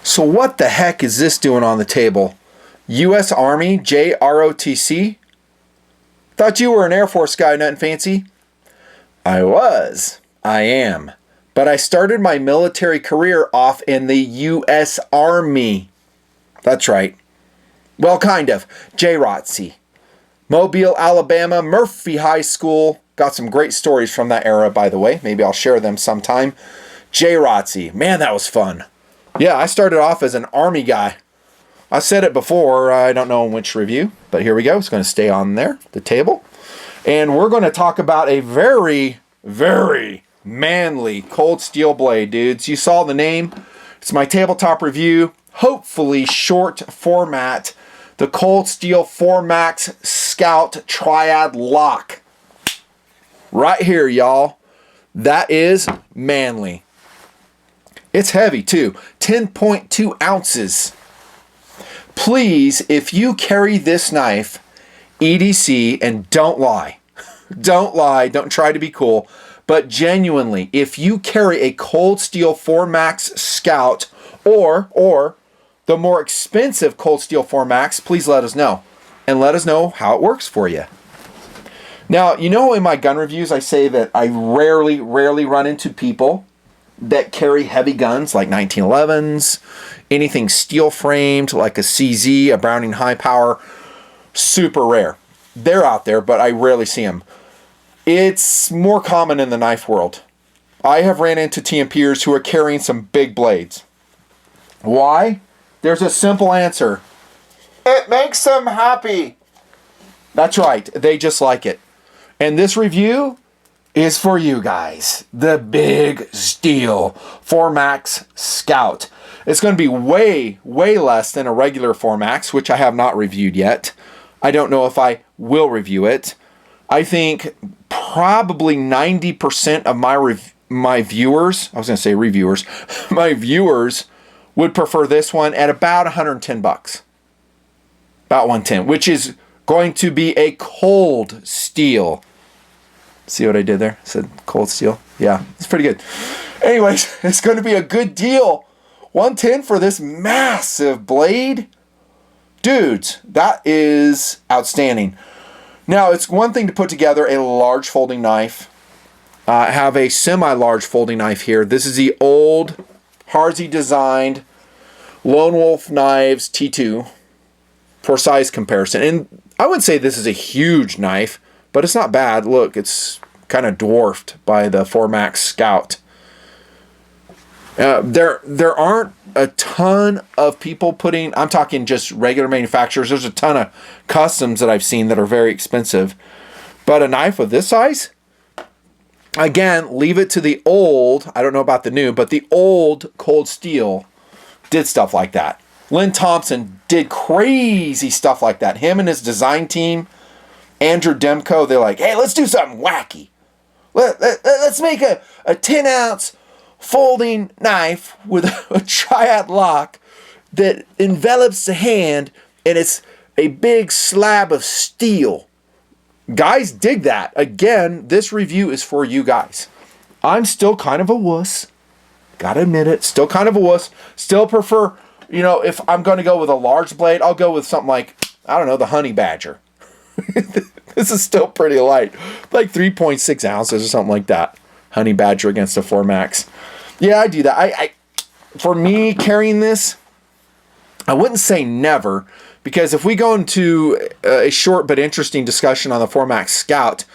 So what the heck is this doing on the table? U.S. Army JROTC? Thought you were an Air Force guy, nothing fancy. I was. I am. But I started my military career off in the U.S. Army. That's right. Well, kind of. JROTC. Mobile, Alabama, Murphy High School. Got some great stories from that era, by the way. Maybe I'll share them sometime. JROTC. Man, that was fun. Yeah, I started off as an Army guy. I said it before, I don't know in which review, but here we go. It's going to stay on there, the table. And we're going to talk about a very, very manly cold steel blade, dudes. You saw the name. It's my tabletop review, hopefully short format. The Cold Steel 4MAX Scout Triad Lock. Right here, y'all. That is manly. It's heavy, too. 10.2 ounces. Please, if you carry this knife, EDC, and don't lie. Don't lie. Don't try to be cool. But genuinely, if you carry a Cold Steel 4MAX Scout or the more expensive Cold Steel 4MAX, please let us know. And let us know how it works for you. Now, you know in my gun reviews, I say that I rarely run into people that carry heavy guns like 1911s, anything steel framed like a CZ, a Browning high power. Super rare. They're out there, but I rarely see them. It's more common in the knife world. I have ran into TMPers who are carrying some big blades. Why? There's a simple answer. It makes them happy. That's right. They just like it. And this review is for you guys. The Big Steel 4MAX Scout. It's going to be way, way less than a regular 4MAX, which I have not reviewed yet. I don't know if I will review it. I think probably 90% of my viewers, I was going to say reviewers, my viewers would prefer this one at about 110 bucks. About 110, which is going to be a cold steel. See what I did there? I said cold steel. Yeah, it's pretty good. Anyways, it's going to be a good deal. 110 for this massive blade. Dudes, that is outstanding. Now, it's one thing to put together a large folding knife. I have a semi-large folding knife here. This is the old Harsey designed Lone Wolf Knives T2 for size comparison. And I wouldn't say this is a huge knife, but it's not bad. Look, it's kind of dwarfed by the 4MAX Scout. There aren't a ton of people putting, I'm talking just regular manufacturers. There's a ton of customs that I've seen that are very expensive. But a knife of this size, again, leave it to the old, I don't know about the new, but the old Cold Steel did stuff like that. Lynn Thompson did crazy stuff like that. Him and his design team, Andrew Demko, they're like, hey, let's do something wacky. Let's make a 10-ounce folding knife with a triad lock that envelops the hand, and it's a big slab of steel. Guys dig that. Again, this review is for you guys. I'm still kind of a wuss. Gotta admit it. Still kind of a wuss. Still prefer, if I'm going to go with a large blade, I'll go with something like, I don't know, the Honey Badger. This is still pretty light. Like 3.6 ounces or something like that. Honey Badger against a 4MAX. Yeah, I do that. For me, carrying this, I wouldn't say never, because if we go into a short but interesting discussion on the 4MAX Scout,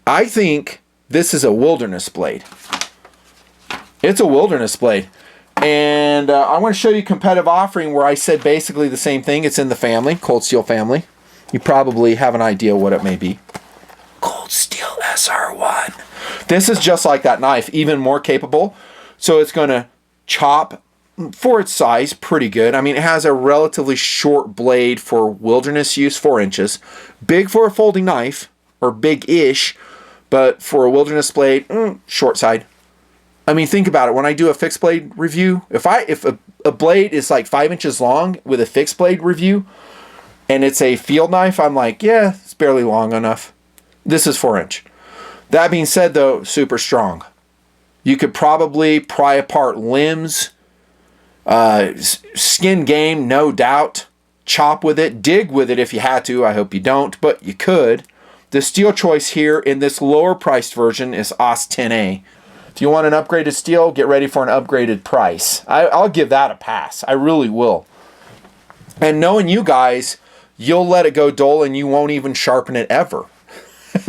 I think this is a wilderness blade. It's a wilderness blade. And I want to show you a competitive offering where I said basically the same thing. It's in the family, Cold Steel family. You probably have an idea what it may be. Cold Steel SR1. This is just like that knife, even more capable. So it's going to chop, for its size, pretty good. I mean, it has a relatively short blade for wilderness use, 4 inches. Big for a folding knife, or big-ish, but for a wilderness blade, short side. I mean, think about it. When I do a fixed blade review, if a blade is like 5 inches long with a fixed blade review, and it's a field knife, I'm like, yeah, it's barely long enough. This is 4 inch. That being said, though, super strong. You could probably pry apart limbs Skin game, no doubt. Chop with it, dig with it if you had to. I hope you don't, but you could. The steel choice here in this lower priced version is AUS 10A. If you want an upgraded steel, get ready for an upgraded price. I'll give that a pass. I really will. And knowing you guys, you'll let it go dull and you won't even sharpen it ever.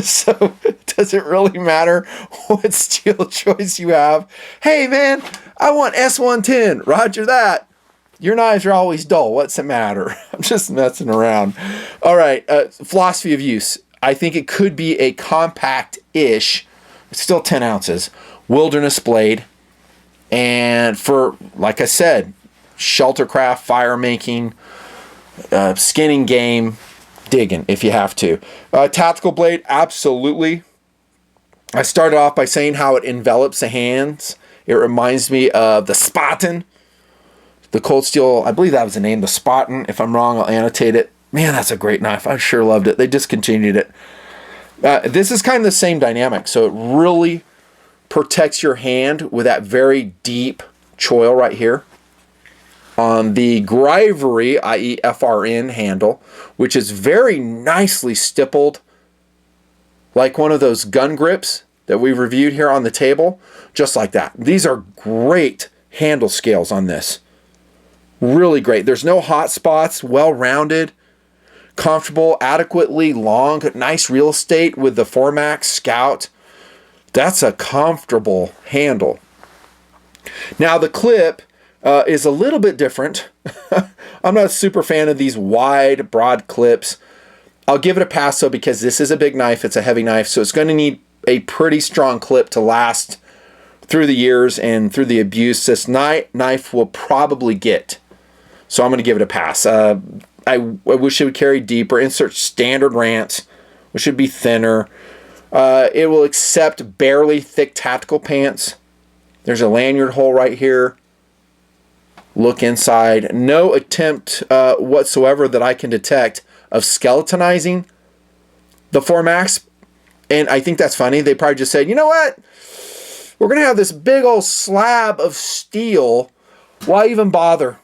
So does it really matter what steel choice you have? Hey man, I want S110. Roger that. Your knives are always dull. What's the matter? I'm just messing around. All right, philosophy of use. I think it could be a compact-ish, it's still 10 ounces, wilderness blade. And for, like I said, sheltercraft, fire making, skinning game, digging if you have to. Tactical blade, absolutely. I started off by saying how it envelops the hands. It reminds me of the Spaten. The Cold Steel, I believe that was the name, the Spaten. If I'm wrong, I'll annotate it. Man, that's a great knife. I sure loved it. They discontinued it. This is kind of the same dynamic. So it really protects your hand with that very deep choil right here. On the Grivery, i.e. FRN handle, which is very nicely stippled, like one of those gun grips that we reviewed here on the table, just like that. These are great handle scales on this. Really great. There's no hot spots, well-rounded, comfortable, adequately long, nice real estate with the Formax Scout. That's a comfortable handle. Now the clip is a little bit different. I'm not a super fan of these wide, broad clips. I'll give it a pass though because this is a big knife. It's a heavy knife, so it's going to need a pretty strong clip to last through the years and through the abuse this knife will probably get. So I'm going to give it a pass. I wish it would carry deeper. Insert standard rants, which should be thinner. It will accept barely thick tactical pants. There's a lanyard hole right here. Look inside. No attempt whatsoever that I can detect of skeletonizing the Formax. And I think that's funny. They probably just said, you know what? We're going to have this big old slab of steel. Why even bother?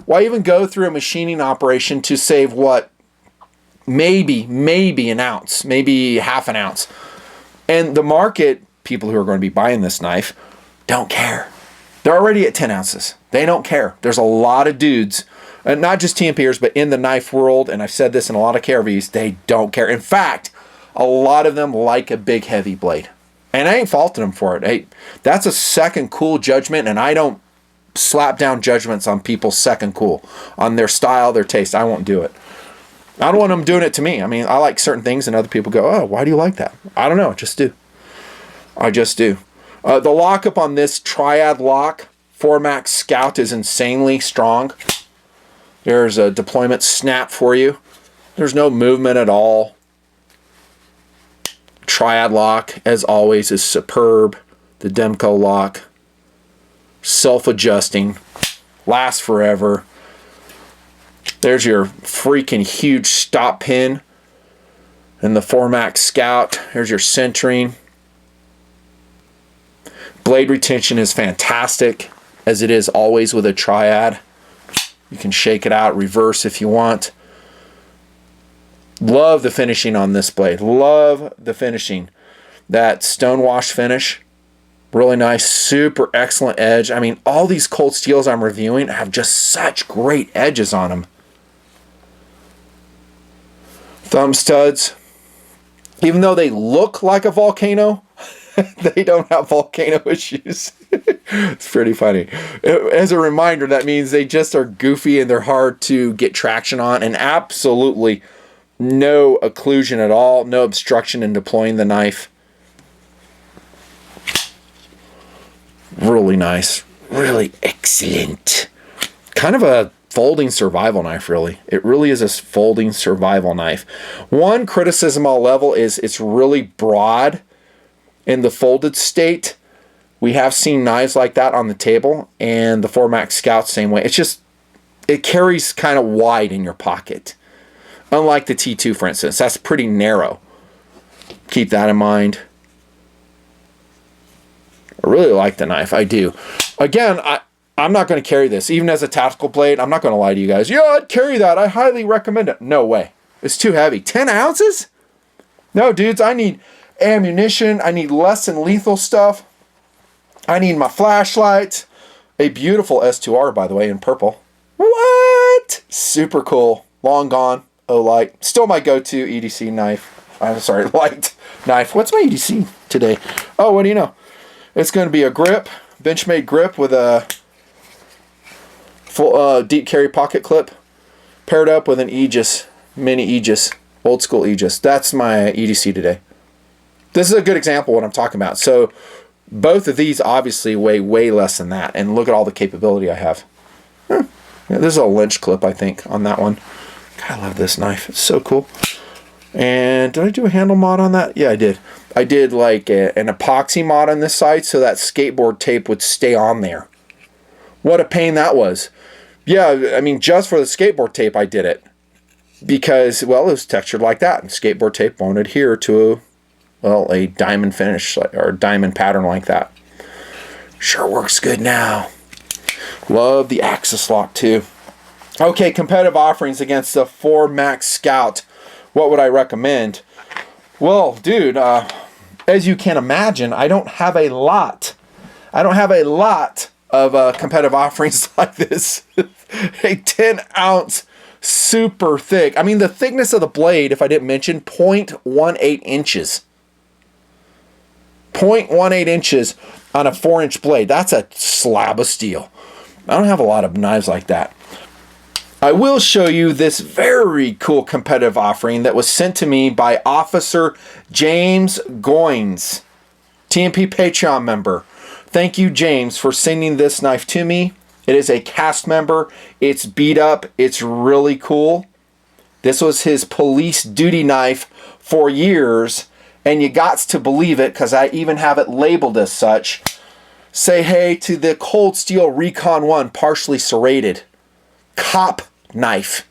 Why even go through a machining operation to save what? Maybe an ounce, maybe half an ounce. And the market, people who are going to be buying this knife, don't care. They're already at 10 ounces. They don't care. There's a lot of dudes, not just TMPers, but in the knife world, and I've said this in a lot of KRVs, they don't care. In fact, a lot of them like a big heavy blade. And I ain't faulting them for it. Hey, that's a second cool judgment, and I don't slap down judgments on people's second cool, on their style, their taste. I won't do it. I don't want them doing it to me. I mean, I like certain things, and other people go, oh, why do you like that? I don't know. I just do. I just do. The lockup on this triad lock, Formax Scout, is insanely strong. There's a deployment snap for you. There's no movement at all. Triad lock, as always, is superb. The Demco lock, self-adjusting, lasts forever. There's your freaking huge stop pin and the Formax Scout. Here's your centering. Blade retention is fantastic, as it is always with a triad. You can shake it out, reverse if you want. Love the finishing on this blade. Love the finishing. That stonewash finish. Really nice, super excellent edge. I mean, all these cold steels I'm reviewing have just such great edges on them. Thumb studs. Even though they look like a volcano, they don't have volcano issues. It's pretty funny. As a reminder, that means they just are goofy and they're hard to get traction on, and absolutely no occlusion at all, no obstruction in deploying the knife. Really nice. Really excellent. Kind of a folding survival knife, really. It really is a folding survival knife. One criticism I'll level is it's really broad in the folded state. We have seen knives like that on the table, and the Formax Scout same way. It's just, it carries kind of wide in your pocket. Unlike the T2, for instance. That's pretty narrow. Keep that in mind. I really like the knife. I do. Again, I'm not going to carry this. Even as a tactical blade, I'm not going to lie to you guys. Yeah, I'd carry that. I highly recommend it. No way. It's too heavy. 10 ounces? No, dudes, I need ammunition. I need less than lethal stuff. I need my flashlight. A beautiful S2R, by the way, in purple. What? Super cool. Long gone. Oh, light. Still my go-to EDC knife. I'm sorry, light knife. What's my EDC today? Oh, what do you know? It's going to be a grip, Benchmade grip with a full deep carry pocket clip, paired up with an Aegis, mini Aegis, old school Aegis. That's my EDC today. This is a good example of what I'm talking about. So both of these obviously weigh way less than that, and look at all the capability I have. Yeah, this is a Lynch clip, I think, on that one. God, I love this knife. It's so cool. And did I do a handle mod on that? Yeah, I did. I did like an epoxy mod on this side so that skateboard tape would stay on there. What a pain that was. Yeah, I mean, just for the skateboard tape, I did it. Because, well, it was textured like that. And skateboard tape won't adhere to, well, a diamond finish or diamond pattern like that. Sure works good now. Love the axis lock, too. Okay, competitive offerings against the 4 Max Scout. What would I recommend? Well, dude, as you can imagine, I don't have a lot. I don't have a lot of competitive offerings like this. A 10-ounce, super thick. I mean, the thickness of the blade, if I didn't mention, 0.18 inches. 0.18 inches on a 4-inch blade. That's a slab of steel. I don't have a lot of knives like that. I will show you this very cool competitive offering that was sent to me by Officer James Goins, TMP Patreon member. Thank you, James, for sending this knife to me. It is a cast member. It's beat up. It's really cool. This was his police duty knife for years, and you got to believe it because I even have it labeled as such. Say hey to the Cold Steel Recon 1 partially serrated cop knife.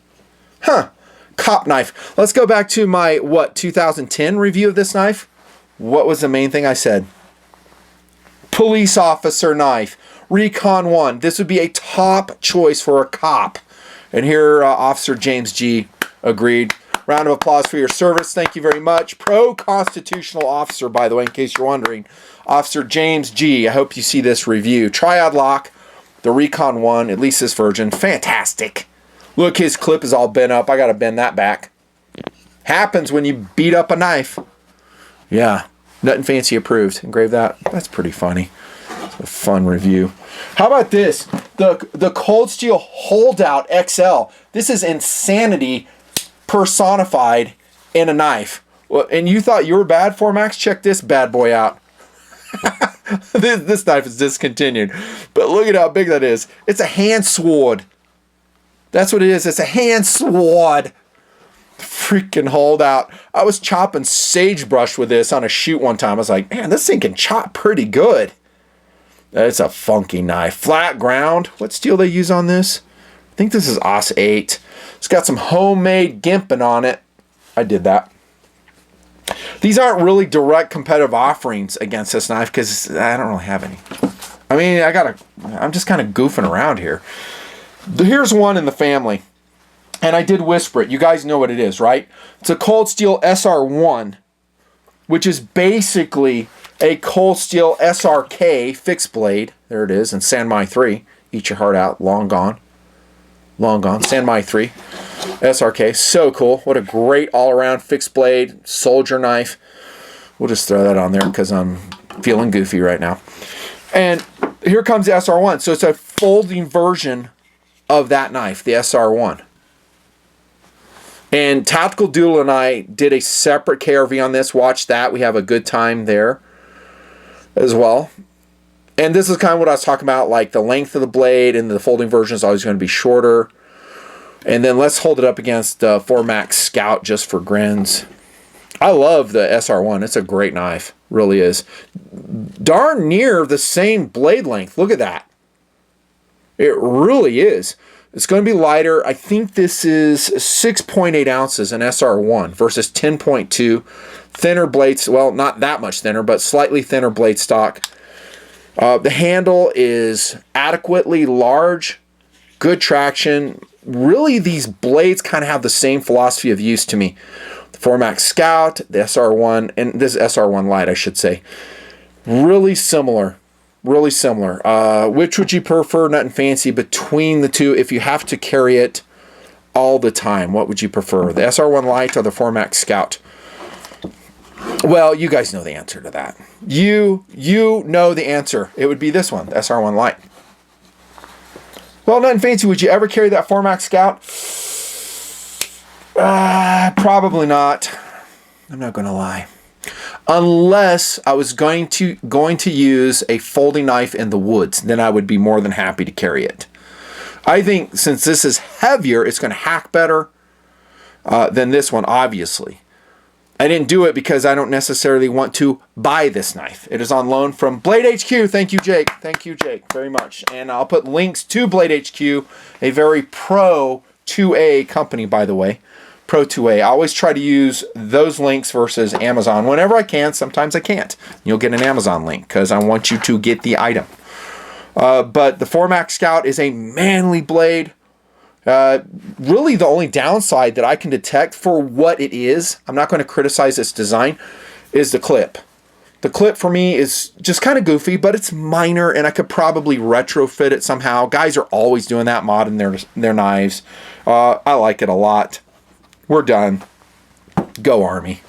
Huh. Cop knife. Let's go back to my, 2010 review of this knife. What was the main thing I said? Police officer knife. Recon 1. This would be a top choice for a cop. And here, Officer James G. agreed. Round of applause for your service. Thank you very much. Pro-constitutional officer, by the way, in case you're wondering. Officer James G. I hope you see this review. Triad lock. The Recon 1, at least this version. Fantastic. Look, his clip is all bent up. I got to bend that back. Happens when you beat up a knife. Yeah. Nothing fancy approved. Engrave that. That's pretty funny. It's a fun review. How about this? The Cold Steel Holdout XL. This is insanity personified in a knife. Well, and you thought you were bad for Max? Check this bad boy out. This knife is discontinued. But look at how big that is. It's a hand sword. That's what it is. It's a hand sword. Freaking holdout. I was chopping sagebrush with this on a shoot one time. I was like, man, this thing can chop pretty good. It's a funky knife. Flat ground. What steel they use on this? I think this is AUS 8. It's got some homemade gimping on it. I did that. These aren't really direct competitive offerings against this knife because I don't really have any. I mean, I'm just kind of goofing around here. Here's one in the family. And I did whisper it. You guys know what it is, right? It's a Cold Steel SR1, which is basically a Cold Steel SRK fixed blade. There it is. And Sanmai 3. Eat your heart out. Long gone. Long gone. Sanmai 3. SRK. So cool. What a great all-around fixed blade soldier knife. We'll just throw that on there because I'm feeling goofy right now. And here comes the SR1. So it's a folding version of that knife, the SR1. And Tactical Doodle and I did a separate KRV on this. Watch that. We have a good time there as well. And this is kind of what I was talking about, like the length of the blade and the folding version is always going to be shorter. And then let's hold it up against the 4 Max Scout just for grins. I love the SR1. It's a great knife. Really is. Darn near the same blade length. Look at that. It really is. It's going to be lighter. I think this is 6.8 ounces in SR1 versus 10.2. Thinner blades. Well, not that much thinner, but slightly thinner blade stock. The handle is adequately large, good traction. Really, these blades kind of have the same philosophy of use to me. The Formax Scout, the SR1, and this SR1 Lite, I should say. Really similar. Really similar. Which would you prefer, Nut and Fancy, between the two if you have to carry it all the time? What would you prefer, the SR1 Lite or the Formax Scout? Well, you guys know the answer to that. You know the answer. It would be this one, the SR1 Lite. Well, Nut and Fancy, would you ever carry that Formax Scout? Probably not. I'm not going to lie. Unless I was going to use a folding knife in the woods, then I would be more than happy to carry it. I think since this is heavier, it's going to hack better than this one, obviously. I didn't do it because I don't necessarily want to buy this knife. It is on loan from Blade HQ. Thank you, Jake. Thank you, Jake, very much. And I'll put links to Blade HQ, a very pro 2A company, by the way. Pro 2A. I always try to use those links versus Amazon whenever I can. Sometimes I can't. You'll get an Amazon link because I want you to get the item. But the Formax Scout is a manly blade. Really the only downside that I can detect for what it is, I'm not going to criticize its design, is the clip. The clip for me is just kind of goofy, but it's minor and I could probably retrofit it somehow. Guys are always doing that, modding their knives. I like it a lot. We're done. Go Army.